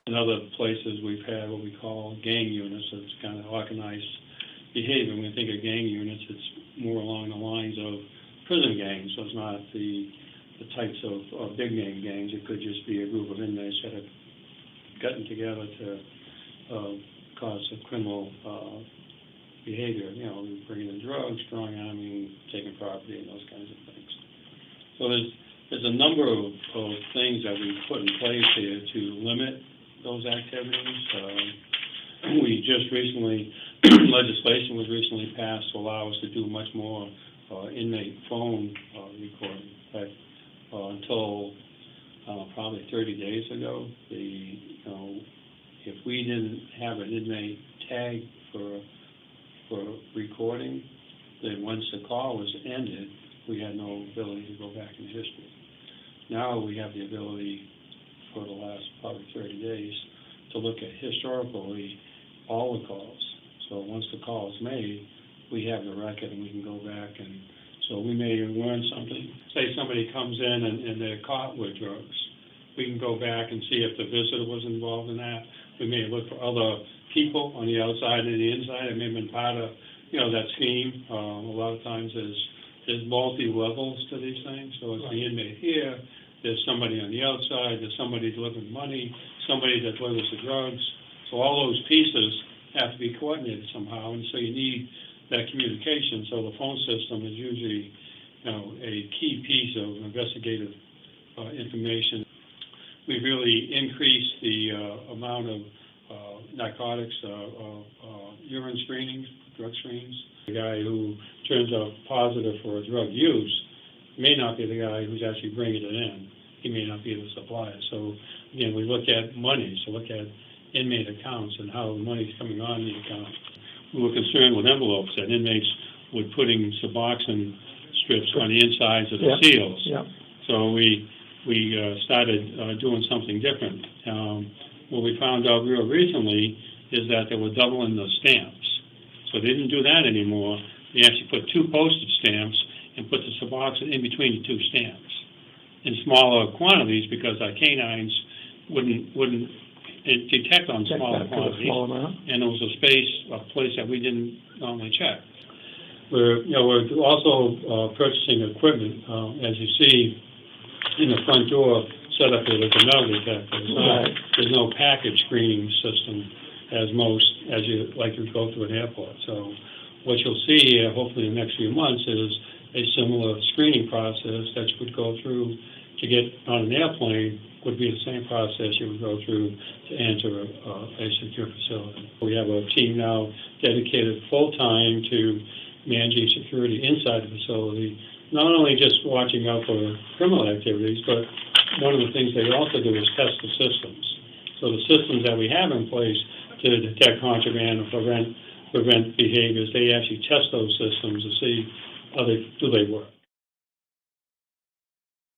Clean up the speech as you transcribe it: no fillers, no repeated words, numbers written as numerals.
In other places, we've had what we call gang units. So it's kind of organized behavior. When we think of gang units, it's more along the lines of prison gangs. So it's not the types of big name gangs. It could just be a group of inmates that have gotten together to cause a criminal behavior. You know, bringing in drugs, strong arming, taking property, and those kinds of things. So there's a number of things that we put in place here to limit those activities. We just recently, legislation was recently passed to allow us to do much more inmate phone recording. In fact, until probably 30 days ago, if we didn't have an inmate tag for recording, then once the call was ended, we had no ability to go back in history. Now we have the ability for the last probably 30 days to look at historically all the calls. So once the call is made, we have the record and we can go back, and so we may learn something. Say somebody comes in and they're caught with drugs. We can go back and see if the visitor was involved in that. We may look for other people on the outside and the inside that may have been part of, that scheme. A lot of times there's multi-levels to these things. So it's the inmate here, there's somebody on the outside, there's somebody delivering money, somebody that delivers the drugs. So all those pieces have to be coordinated somehow, and so you need that communication. So the phone system is usually, a key piece of investigative information. We've really increased the amount of narcotics, urine screenings, drug screens. The guy who turns out positive for drug use may not be the guy who's actually bringing it in. He may not be the supplier. So again, we look at money, so look at inmate accounts and how the money's coming on the account. We were concerned with envelopes that inmates were putting Suboxone strips on the insides of the seals. Yep. So we started doing something different. What we found out real recently is that they were doubling the stamps. So they didn't do that anymore. They actually put 2 postage stamps and put the Suboxone in between the 2 stamps in smaller quantities because our canines wouldn't detect on smaller quantities. And there was a place that we didn't normally check. We're also purchasing equipment, as you see in the front door set up here with the metal detector. There's no package screening system as you go through an airport. So what you'll see here, hopefully in the next few months, is a similar screening process that you would go through to get on an airplane. Would be the same process you would go through to enter a secure facility. We have a team now dedicated full-time to managing security inside the facility, not only just watching out for criminal activities, but one of the things they also do is test the systems. So the systems that we have in place to detect contraband or prevent behaviors, they actually test those systems to see do they work.